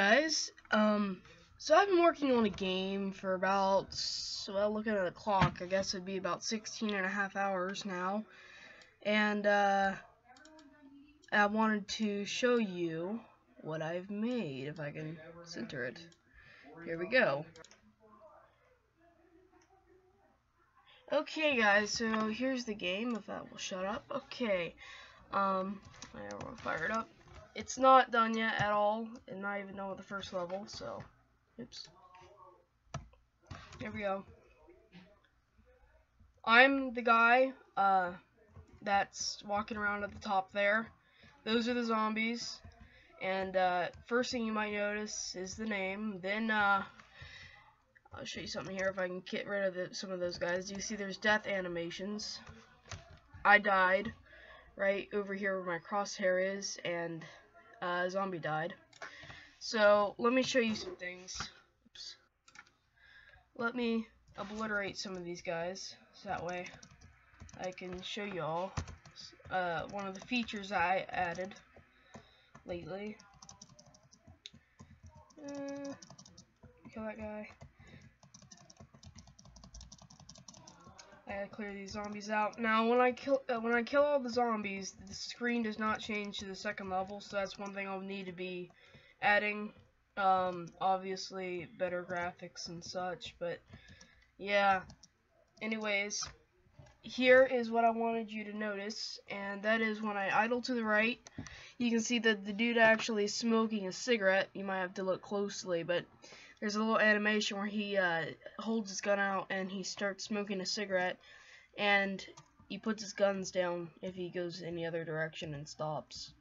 guys, so I've been working on a game for about, well, looking at the clock, I guess it'd be about 16 and a half hours now, and I wanted to show you what I've made, if I can center it. Here we go. Okay guys, so here's the game, if that will shut up. Okay, I will fire it up. It's not done yet at all, and not even done with the first level, so, oops. Here we go. I'm the guy, that's walking around at the top there. Those are the zombies, and, first thing you might notice is the name. Then, I'll show you something here if I can get rid of some of those guys. You see there's death animations. I died right over here where my crosshair is, and a zombie died. So let me show you some things. Oops. Let me obliterate some of these guys so that way I can show you all one of the features I added lately. Kill that guy. I gotta clear these zombies out. Now, when I kill all the zombies, the screen does not change to the second level, so that's one thing I'll need to be adding. Obviously, better graphics and such, but yeah. Anyways, here is what I wanted you to notice, and that is when I idle to the right, you can see that the dude actually is smoking a cigarette. You might have to look closely, but there's a little animation where he holds his gun out and he starts smoking a cigarette, and he puts his guns down if he goes any other direction and stops.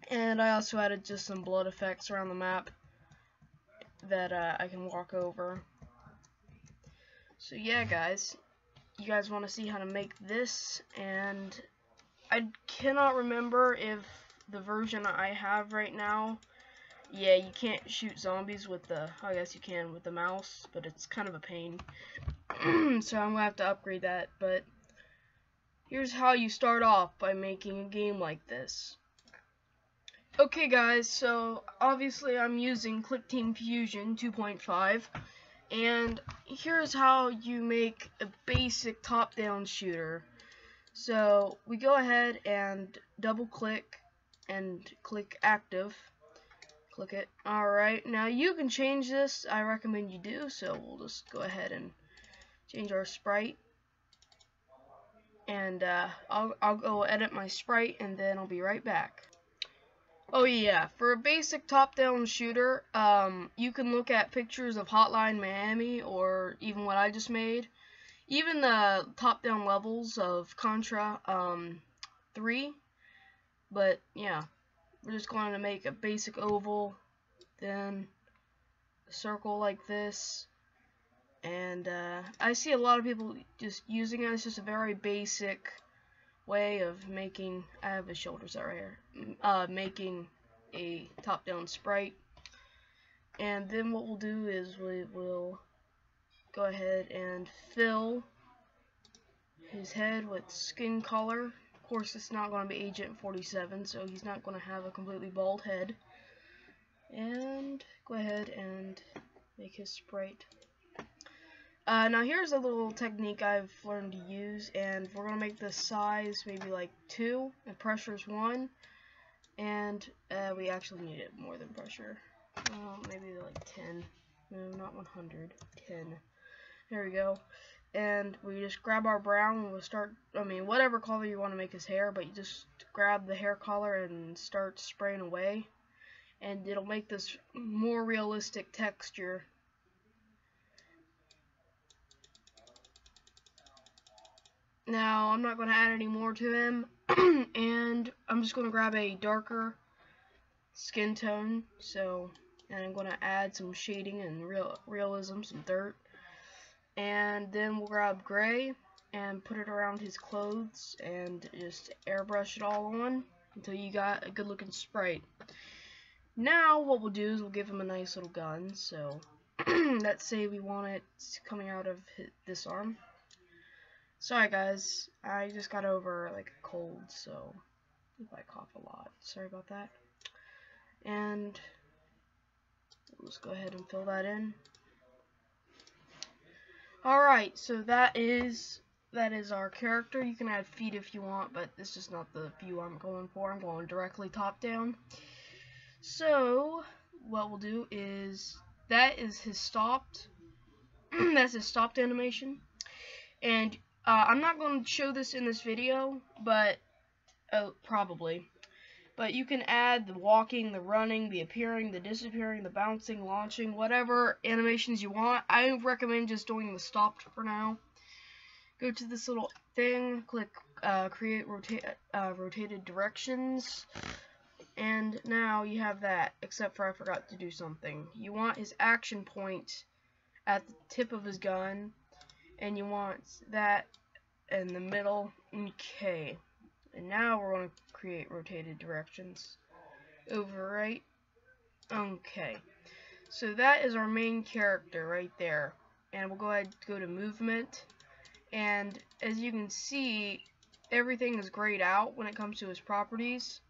And I also added just some blood effects around the map that I can walk over. So yeah, guys, you guys want to see how to make this, and I cannot remember if the version I have right now, yeah, you can't shoot zombies with the, I guess you can with the mouse, but it's kind of a pain. So I'm gonna have to upgrade that, but here's how you start off by making a game like this. Okay guys, so obviously I'm using ClickTeam Fusion 2.5, and here's how you make a basic top-down shooter. So we go ahead and double click and click active. Click it. Alright, now you can change this. I recommend you do, so we'll just go ahead and change our sprite. And I'll go edit my sprite, and then I'll be right back. Oh yeah, for a basic top-down shooter, you can look at pictures of Hotline Miami, or even what I just made. Even the top-down levels of Contra 3. But yeah, we're just going to make a basic oval, then a circle like this, and I see a lot of people just using it. It's just a very basic way of making, I have a shoulder set right here, making a top-down sprite. And then what we'll do is we will go ahead and fill his head with skin color. Of course, it's not going to be Agent 47, so he's not going to have a completely bald head. And go ahead and make his sprite. Now here's a little technique I've learned to use, and we're going to make the size maybe like 2, and pressure is 1, and we actually need it more than pressure. Maybe like 10, no, not 100, 10. There we go. And we just grab our brown and we'll start, whatever color you want to make his hair, but you just grab the hair color and start spraying away, and it'll make this more realistic texture. Now I'm not going to add any more to him, and I'm just going to grab a darker skin tone, and I'm going to add some shading and realism, some dirt. And then we'll grab gray and put it around his clothes and just airbrush it all on until you got a good looking sprite. Now what we'll do is we'll give him a nice little gun. So let's say we want it coming out of this arm. Sorry guys, I just got over like a cold, so if I cough a lot, sorry about that. And let's go ahead and fill that in. Alright, so that is our character. You can add feet if you want, but this is not the view I'm going for. I'm going directly top down. So what we'll do is, that is his stopped that's his stopped animation. And I'm not going to show this in this video, but probably. But you can add the walking, the running, the appearing, the disappearing, the bouncing, launching, whatever animations you want. I recommend just doing the stopped for now. Go to this little thing, click create rotated directions, and now you have that, except for I forgot to do something. You want his action point at the tip of his gun, and you want that in the middle. Okay. And now we're going to create rotated directions. Overwrite. Okay. So that is our main character right there. And we'll go ahead and go to movement. And as you can see, everything is grayed out when it comes to his properties.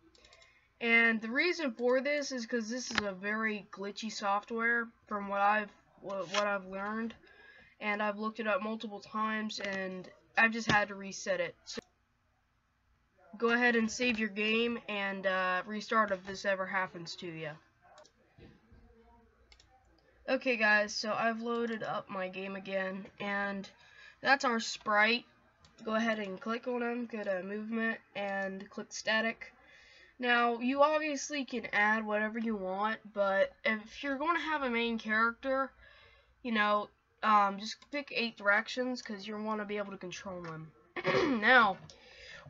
And the reason for this is because this is a very glitchy software from what I've learned. And I've looked it up multiple times, and I've just had to reset it. So go ahead and save your game and restart if this ever happens to you. Okay guys, so I've loaded up my game again, and that's our sprite. Go ahead and click on him, go to movement, and click static. Now, you obviously can add whatever you want, but if you're going to have a main character, you know, just pick 8 directions, because you want to be able to control him. Now,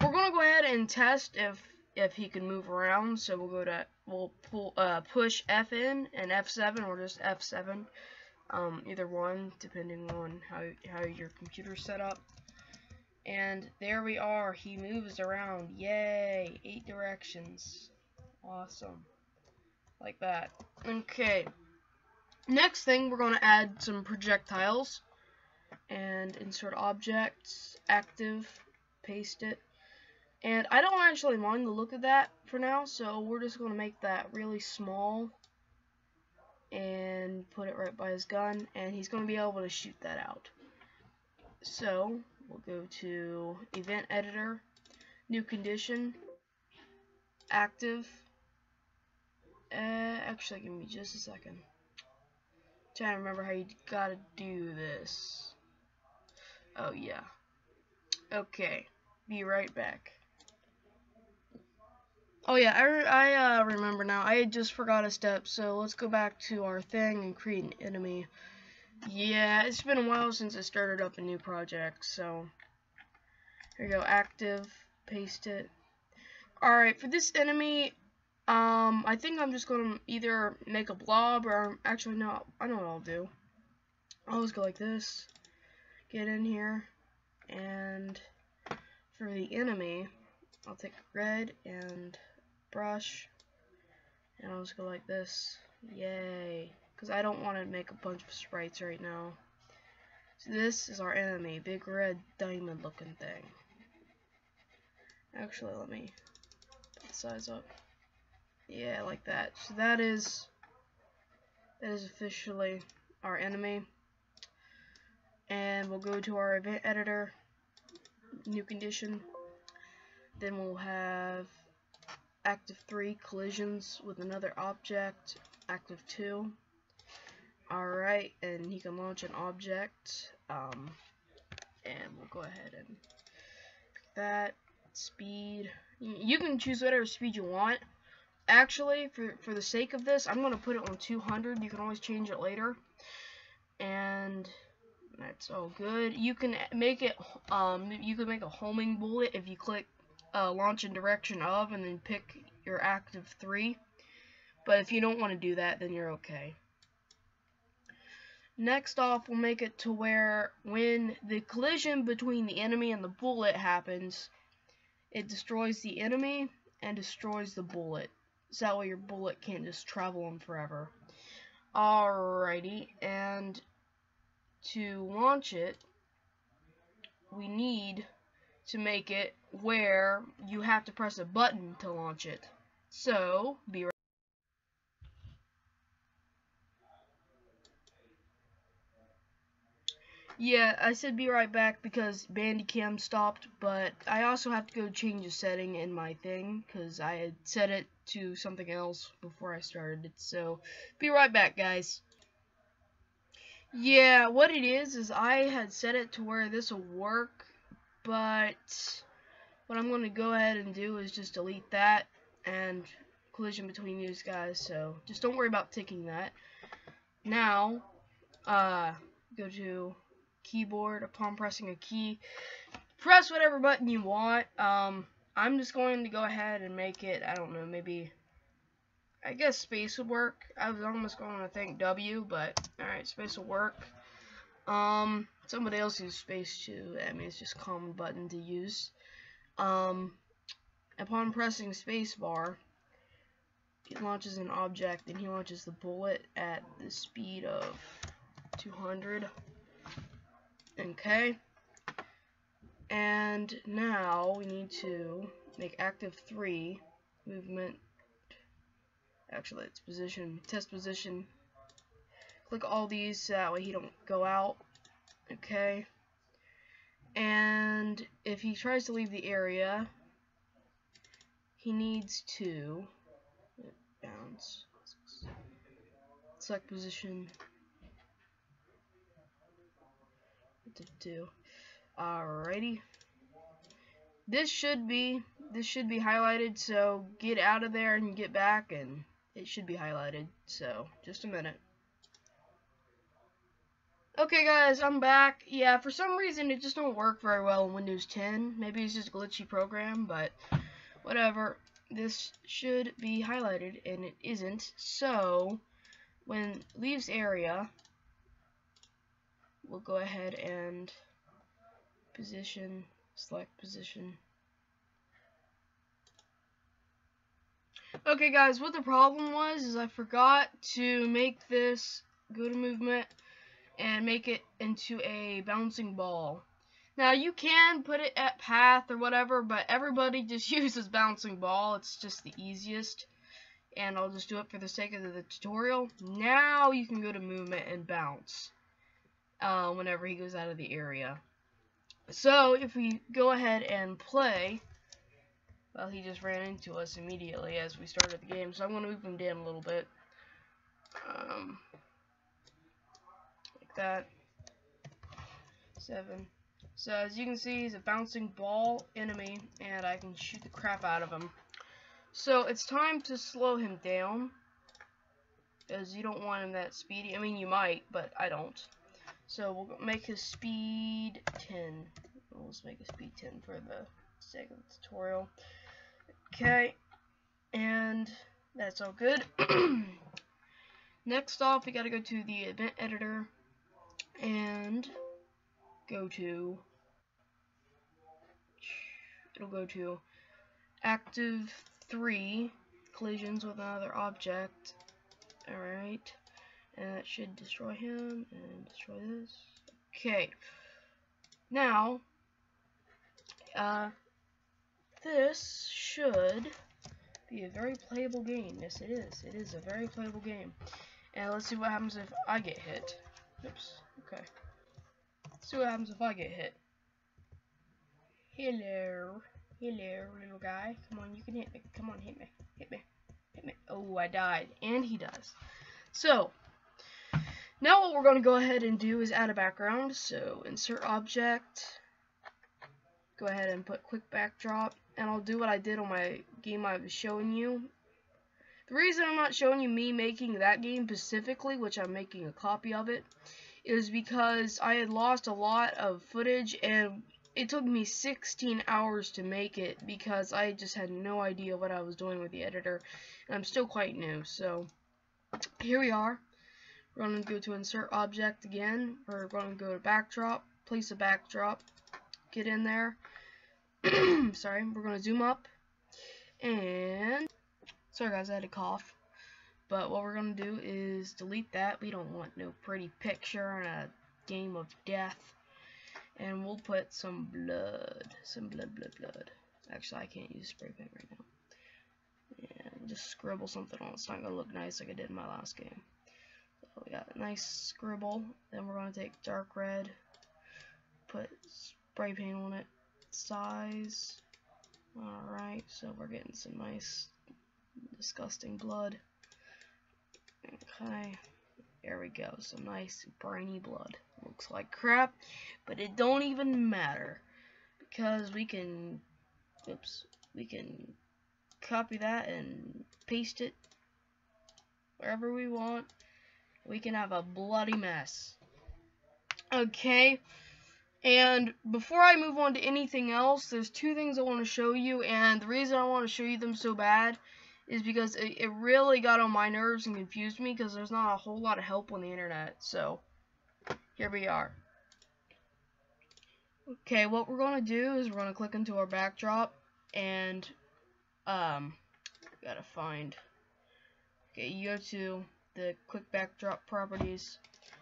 we're gonna go ahead and test if he can move around. So we'll push F in and F7, or just F7, either one depending on how your computer's set up. And there we are. He moves around. Yay! 8 directions. Awesome. Like that. Okay. Next thing, we're gonna add some projectiles. And insert objects, active, paste it. And I don't actually mind the look of that for now, so we're just going to make that really small and put it right by his gun, and he's going to be able to shoot that out. So we'll go to event editor, new condition, active. Actually, give me just a second. I'm trying to remember how you gotta do this. Oh yeah. Okay, be right back. Oh yeah, I remember now. I just forgot a step, so let's go back to our thing and create an enemy. Yeah, it's been a while since I started up a new project, so here we go, active, paste it. Alright, for this enemy, I think I'm just gonna either make a blob, or actually no, I know what I'll do. I'll just go like this, get in here, and for the enemy, I'll take red and brush, and I'll just go like this. Yay, because I don't want to make a bunch of sprites right now. So this is our enemy, big red diamond looking thing. Actually, let me put the size up. Yeah, like that. So that is officially our enemy. And we'll go to our event editor, new condition. Then we'll have active 3, collisions with another object, active 2. Alright, and he can launch an object. And we'll go ahead and pick that. Speed. You can choose whatever speed you want. Actually, for the sake of this, I'm going to put it on 200. You can always change it later. And that's all good. You can make it, you can make a homing bullet if you click launch in direction of, and then pick your active 3. But if you don't want to do that, then you're okay. Next off, we'll make it to where when the collision between the enemy and the bullet happens, it destroys the enemy and destroys the bullet. So that way your bullet can't just travel on forever. Alrighty, and to launch it, we need to make it where you have to press a button to launch it. So, be right. Yeah, I said be right back because Bandicam stopped, but I also have to go change a setting in my thing because I had set it to something else before I started it. So, be right back, guys. Yeah, what it is I had set it to where this will work, but what I'm going to go ahead and do is just delete that and collision between these guys, so just don't worry about ticking that. Now, go to keyboard. Upon pressing a key, press whatever button you want. I'm just going to go ahead and make it, I don't know, maybe, I guess space would work. I was almost going to think W, but alright, space will work. Somebody else uses space too. I mean, it's just a common button to use. Upon pressing spacebar, it launches an object, and he launches the bullet at the speed of 200. Okay. And now we need to make active 3 movement. Actually, it's position, test position. Click all these so that way he don't go out. Okay. And if he tries to leave the area, he needs to bounce. Select position. What to do? Alrighty. This should be highlighted, so get out of there and get back, and it should be highlighted. So just a minute. Okay, guys, I'm back. Yeah, for some reason it just don't work very well in Windows 10. Maybe it's just a glitchy program, but whatever. This should be highlighted, and it isn't. So when it leaves area, we'll go ahead and position, select position. Okay, guys, what the problem was is I forgot to make this go to movement and make it into a bouncing ball. Now, you can put it at path or whatever, but everybody just uses bouncing ball. It's just the easiest, and I'll just do it for the sake of the tutorial. Now you can go to movement and bounce whenever he goes out of the area. So if we go ahead and play, well, he just ran into us immediately as we started the game, so I'm going to move him down a little bit. Like that. 7. So as you can see, he's a bouncing ball enemy, and I can shoot the crap out of him. So it's time to slow him down, because you don't want him that speedy. I mean, you might, but I don't. So we'll make his speed 10. Let's make his speed 10 for the sake of the tutorial. Okay, and that's all good. Next off, we gotta go to the event editor and go to, it'll go to active 3 collisions with another object. Alright, and that should destroy him and destroy this. Okay, now this should be a very playable game. Yes, it is. It is a very playable game. And let's see what happens if I get hit. Oops. Okay. Let's see what happens if I get hit. Hello. Hello, little guy. Come on, you can hit me. Come on, hit me. Hit me. Hit me. Oh, I died. And he does. So, now what we're going to go ahead and do is add a background. So, insert object. Go ahead and put quick backdrop. And I'll do what I did on my game I was showing you. The reason I'm not showing you me making that game specifically, which I'm making a copy of it, is because I had lost a lot of footage, and it took me 16 hours to make it because I just had no idea what I was doing with the editor, and I'm still quite new. So here we are. We're going to go to insert object again. We're going to go to backdrop, place a backdrop, get in there. Sorry, we're going to zoom up, and sorry guys, I had a cough. But what we're going to do is delete that. We don't want no pretty picture in a game of death. And we'll put some blood. Some blood. Actually, I can't use spray paint right now. And just scribble something on it. It's not going to look nice like I did in my last game. So we got a nice scribble. Then we're going to take dark red. spray paint on it. Size. Alright, so we're getting some nice, disgusting blood. Okay. There we go. Some nice, briny blood. Looks like crap, but it don't even matter. Because we can, we can copy that and paste it wherever we want. We can have a bloody mess. Okay, and before I move on to anything else, there's two things I want to show you, and the reason I want to show you them so bad is because it really got on my nerves and confused me, because there's not a whole lot of help on the internet. So here we are. Okay, what we're going to do is we're going to click into our backdrop, and gotta find, okay, you go to the quick backdrop properties.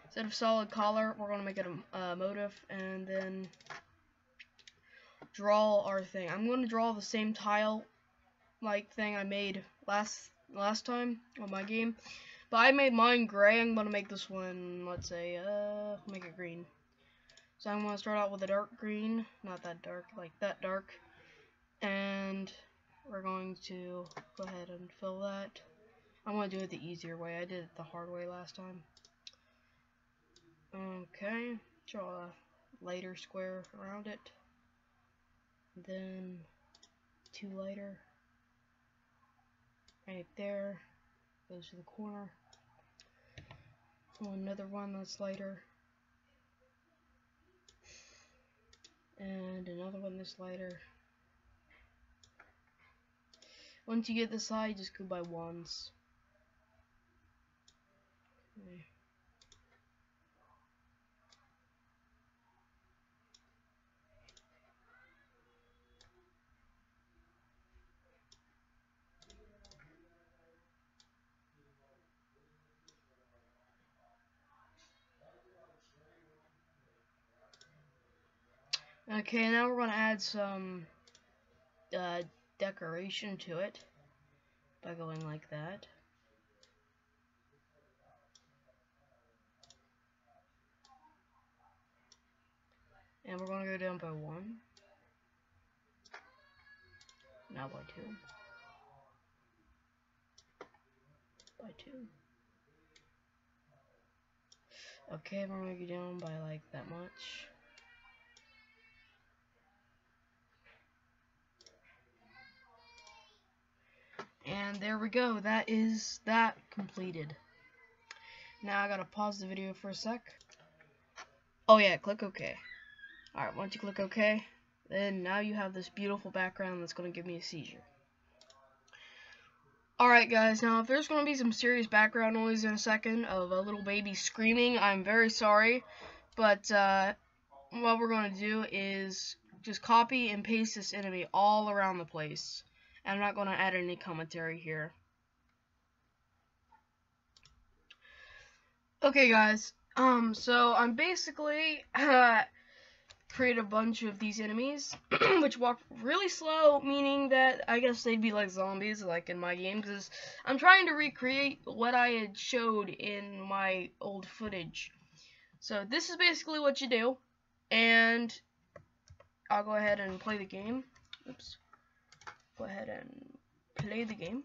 Instead of solid color, we're going to make it a motif, and then draw our thing. I'm going to draw the same tile like thing I made last time on my game, but I made mine gray. I'm going to make this one, let's say, make it green. So I'm going to start out with a dark green, not that dark, like that dark, and we're going to go ahead and fill that. I'm going to do it the easier way. I did it the hard way last time. Okay, draw a lighter square around it, then two lighter right there, goes to the corner, another one that's lighter, and another one that's lighter. Once you get this side, just go by ones. Okay. Okay, now we're going to add some decoration to it by going like that. And we're going to go down by one. Now by two. By two. Okay, we're going to go down by like that much. And there we go. That is that completed. Now I gotta pause the video for a sec. Oh yeah, click OK. Alright, once you click OK, then now you have this beautiful background that's gonna give me a seizure. Alright guys, now if there's gonna be some serious background noise in a second of a little baby screaming, I'm very sorry. But what we're gonna do is just copy and paste this enemy all around the place. And I'm not gonna add any commentary here. Okay guys, so I'm basically create a bunch of these enemies which walk really slow, meaning that I guess they'd be like zombies like in my game, because I'm trying to recreate what I had showed in my old footage. So this is basically what you do, and I'll go ahead and play the game. Oops. Go ahead and play the game.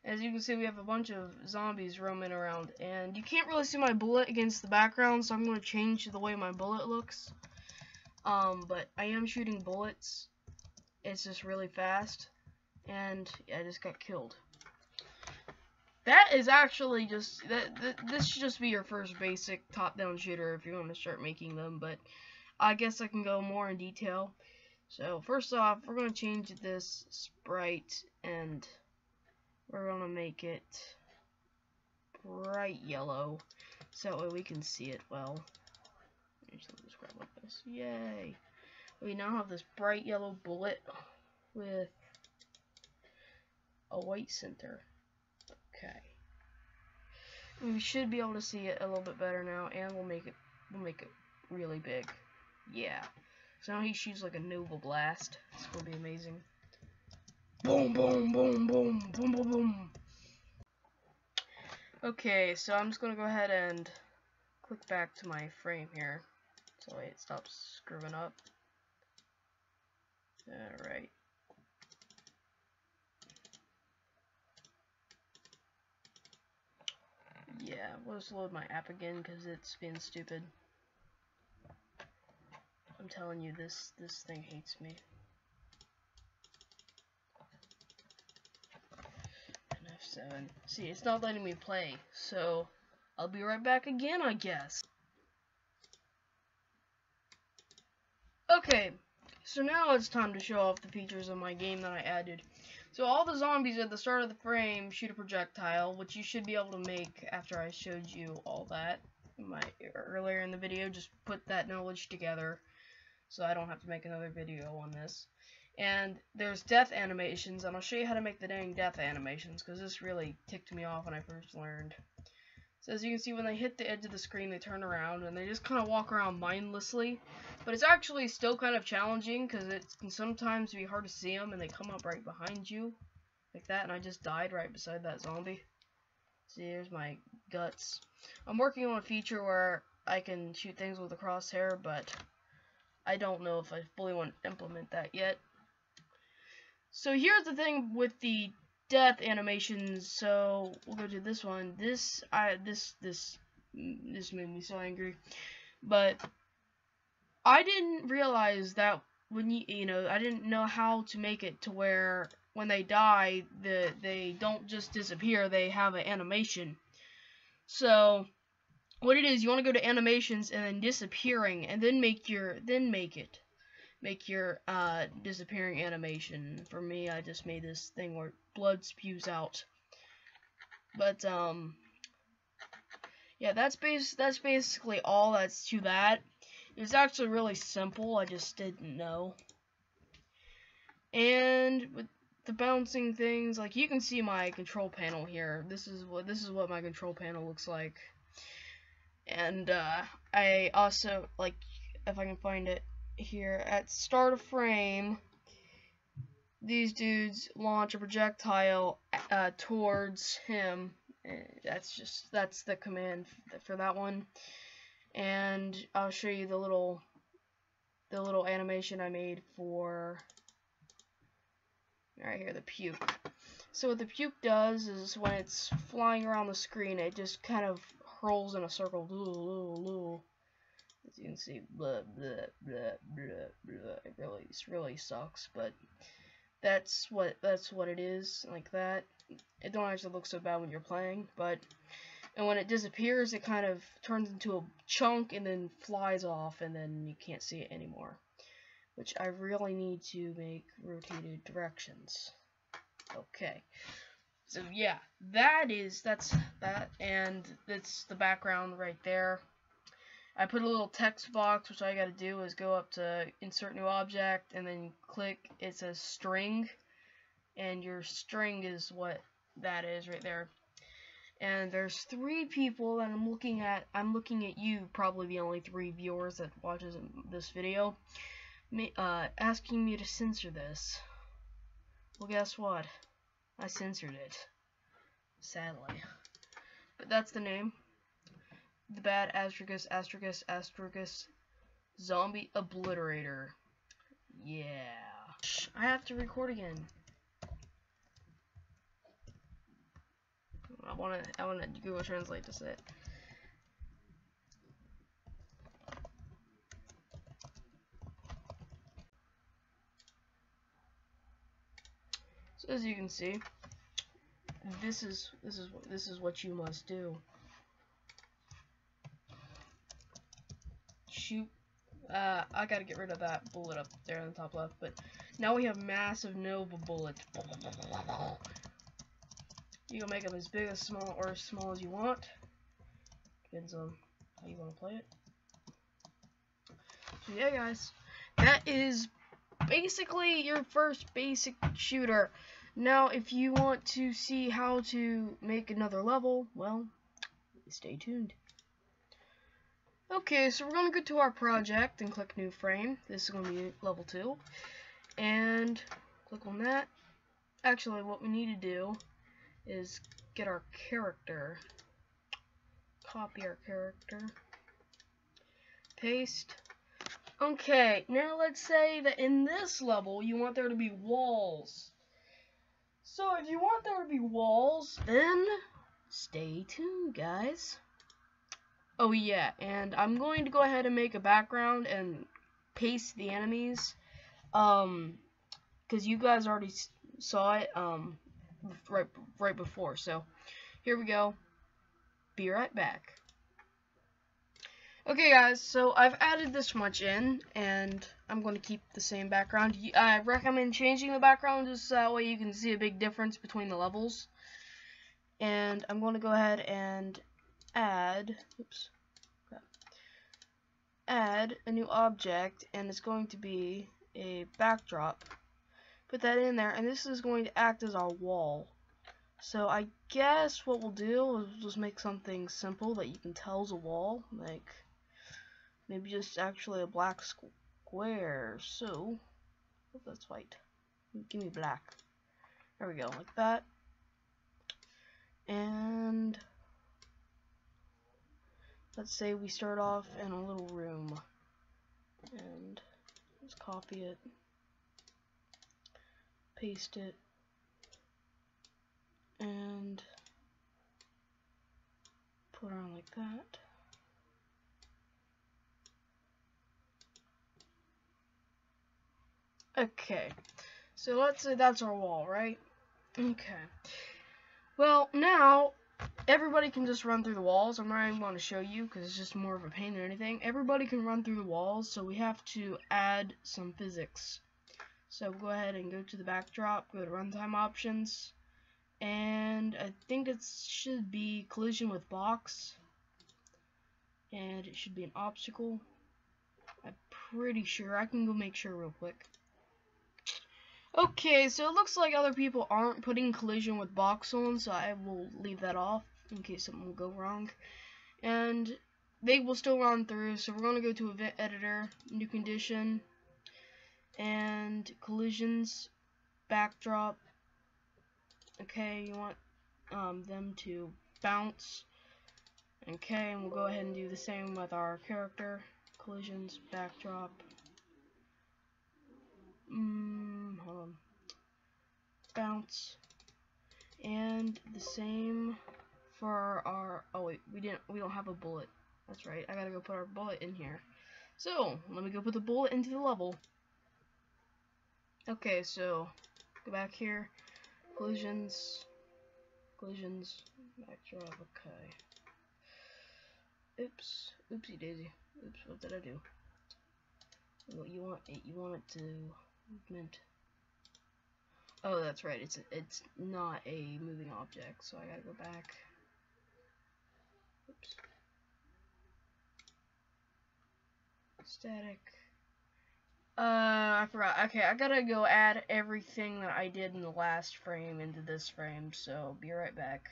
As you can see, we have a bunch of zombies roaming around, and you can't really see my bullet against the background, so I'm going to change the way my bullet looks. But I am shooting bullets. It's just really fast, and yeah, I just got killed. That is actually just, this should just be your first basic top-down shooter if you want to start making them, but I guess I can go more in detail. So first off, we're going to change this sprite, and we're going to make it bright yellow, so that way we can see it well. Just grab like this. Yay! We now have this bright yellow bullet with a white center. Okay. We should be able to see it a little bit better now, and we'll make it really big. Yeah. So now he shoots like a Nova Blast. It's gonna be amazing. Boom, boom, boom, boom, boom, boom, boom. Okay, so I'm just gonna go ahead and click back to my frame here, so it stops screwing up. Alright. Yeah, we'll just load my app again because it's being stupid. I'm telling you, this thing hates me. F7. See, it's not letting me play, so I'll be right back again, I guess. Okay, so now it's time to show off the features of my game that I added. So all the zombies at the start of the frame shoot a projectile, which you should be able to make after I showed you all that earlier in the video. Just put that knowledge together so I don't have to make another video on this. And there's death animations, and I'll show you how to make the dang death animations, because this really ticked me off when I first learned. So as you can see, when they hit the edge of the screen, they turn around, and they just kind of walk around mindlessly. But it's actually still kind of challenging, because it can sometimes be hard to see them, and they come up right behind you, like that, and I just died right beside that zombie. See, here's my guts. I'm working on a feature where I can shoot things with a crosshair, but I don't know if I fully want to implement that yet. So here's the thing with the death animations. So we'll go to this one. This made me so angry, but I didn't realize that when I didn't know how to make it to where when they die, they don't just disappear. They have an animation. So what it is, you want to go to animations and then disappearing, and then make your disappearing animation. For me, I just made this thing where blood spews out. But yeah, that's basically all that's to that. It was actually really simple. I just didn't know. And with the bouncing things, like you can see my control panel here. This is what my control panel looks like. And I also, like, if I can find it here, at start of frame, these dudes launch a projectile towards him. That's the command for that one. And I'll show you the little animation I made for right here, the puke. So what the puke does is when it's flying around the screen, it just kind of hurls in a circle. As you can see, blah, blah, blah, blah, blah. It really sucks, but that's what it is, like that. It don't actually look so bad when you're playing, and when it disappears, it kind of turns into a chunk and then flies off, and then you can't see it anymore. Which I really need to make rotated directions. Okay. So yeah, that's that, and that's the background right there. I put a little text box, which all you gotta do is go up to insert new object and then click, it says string, and your string is what that is right there. And there's 3 people that I'm looking at you, probably the only 3 viewers that watches this video, asking me to censor this. Well, guess what? I censored it, sadly. But that's the name. The bad astragus zombie obliterator. Yeah. I have to record again. I wanna Google Translate this it. So as you can see, this is what you must do. Shoot. I gotta get rid of that bullet up there in the top left, but now we have massive Nova bullets. You can make them as big as small or as small as you want. Depends on how you want to play it. So yeah, guys, that is basically your first basic shooter. Now, if you want to see how to make another level, well, stay tuned. Okay, so we're going to go to our project and click new frame. This is going to be level 2. And click on that. Actually, what we need to do is get our character. Copy our character. Paste. Okay, now let's say that in this level you want there to be walls. So if you want there to be walls, then stay tuned, guys. Oh yeah, and I'm going to go ahead and make a background and paste the enemies, because you guys already saw it, right before. So here we go. Be right back. Okay guys, so I've added this much in, and I'm going to keep the same background. I recommend changing the background just so that way you can see a big difference between the levels. And I'm going to go ahead and add a new object, and it's going to be a backdrop. Put that in there, and this is going to act as our wall. So I guess what we'll do is just make something simple that you can tell is a wall, like maybe just actually a black square. So oh, that's white. Give me black. There we go, like that. And let's say we start off in a little room, and let's copy it, paste it, and put it on like that. Okay, so let's say that's our wall, right? Okay. Well, now everybody can just run through the walls. I'm not even going to show you because it's just more of a pain than anything. Everybody can run through the walls, so we have to add some physics. So go ahead and go to the backdrop, go to runtime options, and I think it should be collision with box, and it should be an obstacle. I'm pretty sure. I can go make sure real quick. Okay, so it looks like other people aren't putting collision with box on, so I will leave that off in case something will go wrong. And they will still run through, so we're going to go to event editor, new condition, and collisions, backdrop. Okay, you want them to bounce. Okay, and we'll go ahead and do the same with our character, collisions, backdrop. Hold on. Bounce, and the same for our. Oh wait, we don't have a bullet. That's right. I gotta go put our bullet in here. So let me go put the bullet into the level. Okay, so go back here. Collisions, backdrop. Okay. Oops, oopsie daisy. Oops, what did I do? You want it to movement. Oh, that's right. It's not a moving object, so I gotta go back. Oops. Static. I forgot. Okay, I gotta go add everything that I did in the last frame into this frame, so be right back.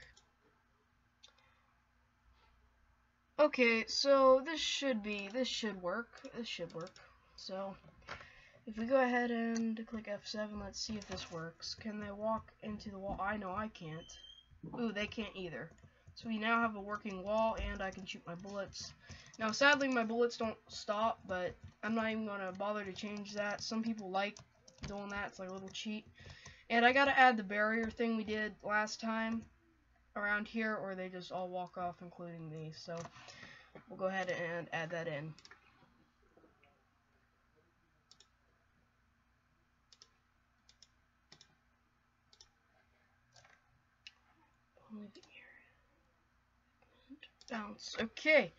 Okay, so this should work. So if we go ahead and click F7, let's see if this works. Can they walk into the wall? I know I can't. Ooh, they can't either. So we now have a working wall, and I can shoot my bullets. Now, sadly, my bullets don't stop, but I'm not even going to bother to change that. Some people like doing that. It's like a little cheat. And I got to add the barrier thing we did last time around here, or they just all walk off, including me. So we'll go ahead and add that in. Bounce. Okay,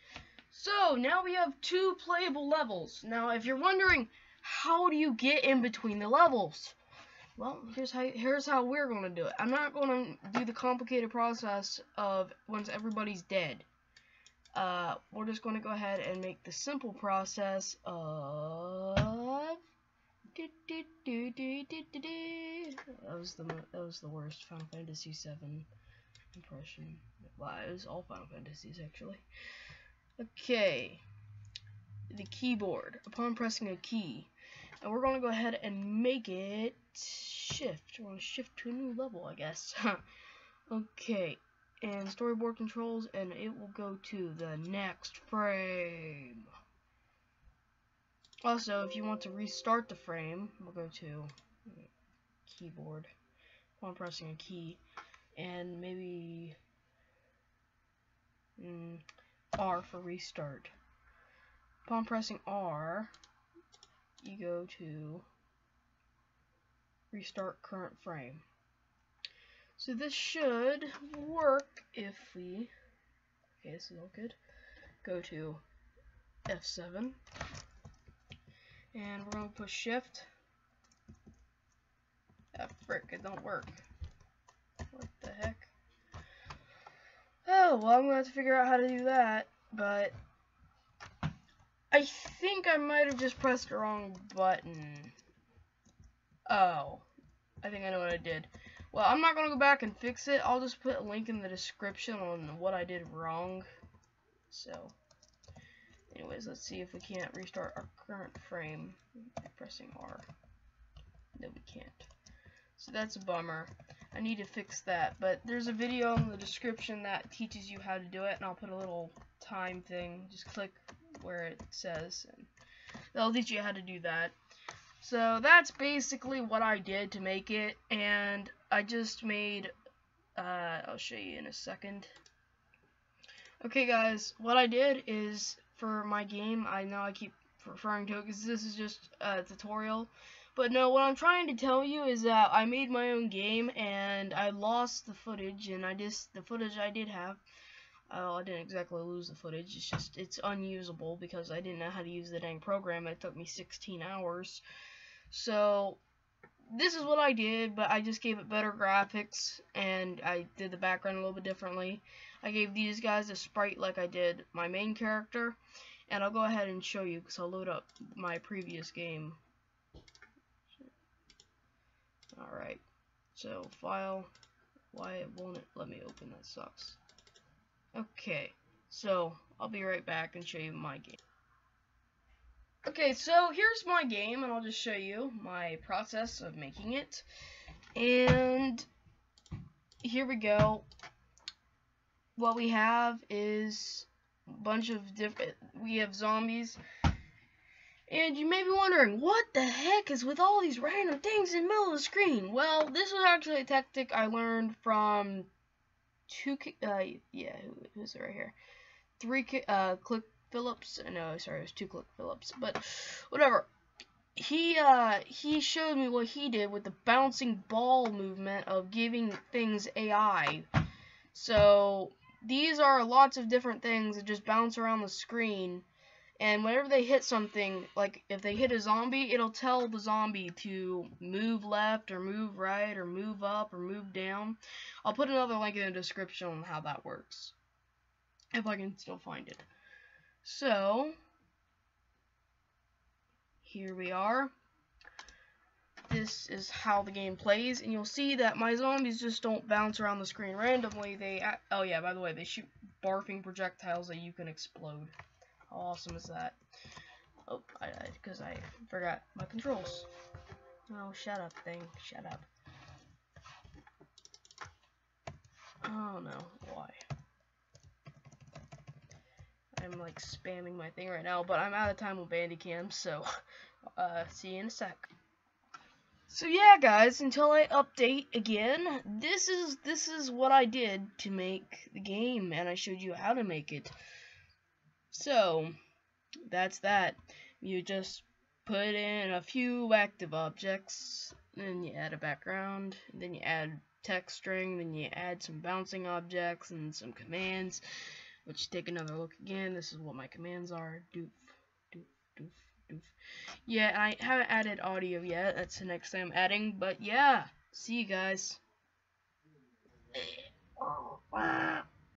so now we have 2 playable levels. Now, if you're wondering, how do you get in between the levels? Well, here's how we're going to do it. I'm not going to do the complicated process of once everybody's dead. We're just going to go ahead and make the simple process of that was the worst Final Fantasy VII impression. Wow, it was all Final Fantasies actually. Okay, the keyboard. Upon pressing a key, and we're going to go ahead and make it shift. We're going to shift to a new level, I guess. Okay, and storyboard controls, and it will go to the next frame. Also, if you want to restart the frame, we'll go to keyboard while I'm pressing a key, and maybe R for restart. Upon pressing R, you go to restart current frame. So this should work if we, okay, this is all good. Go to F7, and we're going to push shift. Ah, frick, it don't work. What the heck? Oh, well, I'm going to have to figure out how to do that, but I think I might have just pressed the wrong button. Oh, I think I know what I did. Well, I'm not going to go back and fix it. I'll just put a link in the description on what I did wrong. So, anyways, let's see if we can't restart our current frame by pressing R. No, we can't. So that's a bummer. I need to fix that. But there's a video in the description that teaches you how to do it, and I'll put a little time thing. Just click where it says, and they'll teach you how to do that. So that's basically what I did to make it, and I just made, I'll show you in a second. Okay guys, what I did is, for my game, I know I keep referring to it because this is just a tutorial, but no, what I'm trying to tell you is that I made my own game, and I lost the footage, and the footage I did have, I didn't exactly lose the footage, it's just, it's unusable because I didn't know how to use the dang program. It took me 16 hours. So, this is what I did, but I just gave it better graphics, and I did the background a little bit differently. I gave these guys a sprite like I did my main character, and I'll go ahead and show you, because I'll load up my previous game. Alright, so file, why won't it let me open? That sucks. Okay, so I'll be right back and show you my game. Okay, so here's my game, and I'll just show you my process of making it. And here we go. What we have is a bunch of different, we have zombies. And you may be wondering, what the heck is with all these random things in the middle of the screen? Well, this was actually a tactic I learned from who's it right here? Click Phillips. No, sorry, it was 2 Click Phillips. But whatever. He showed me what he did with the bouncing ball movement of giving things AI. So these are lots of different things that just bounce around the screen, and whenever they hit something, like if they hit a zombie, it'll tell the zombie to move left or move right or move up or move down. I'll put another link in the description on how that works, if I can still find it. So, here we are. This is how the game plays, and you'll see that my zombies just don't bounce around the screen randomly. Oh yeah, by the way, they shoot barfing projectiles that you can explode. How awesome is that? Oh, because I forgot my controls. Oh, shut up, thing. Shut up. Oh no, why? I'm like spamming my thing right now, but I'm out of time with Bandicam, so see you in a sec. So yeah, guys, until I update again, this is what I did to make the game, and I showed you how to make it. So that's that. You just put in a few active objects, then you add a background, then you add text string, then you add some bouncing objects and some commands, which take another look again. This is what my commands are. Doof, doof, doof, doof. Yeah, I haven't added audio yet. That's the next thing I'm adding. But yeah, see you guys.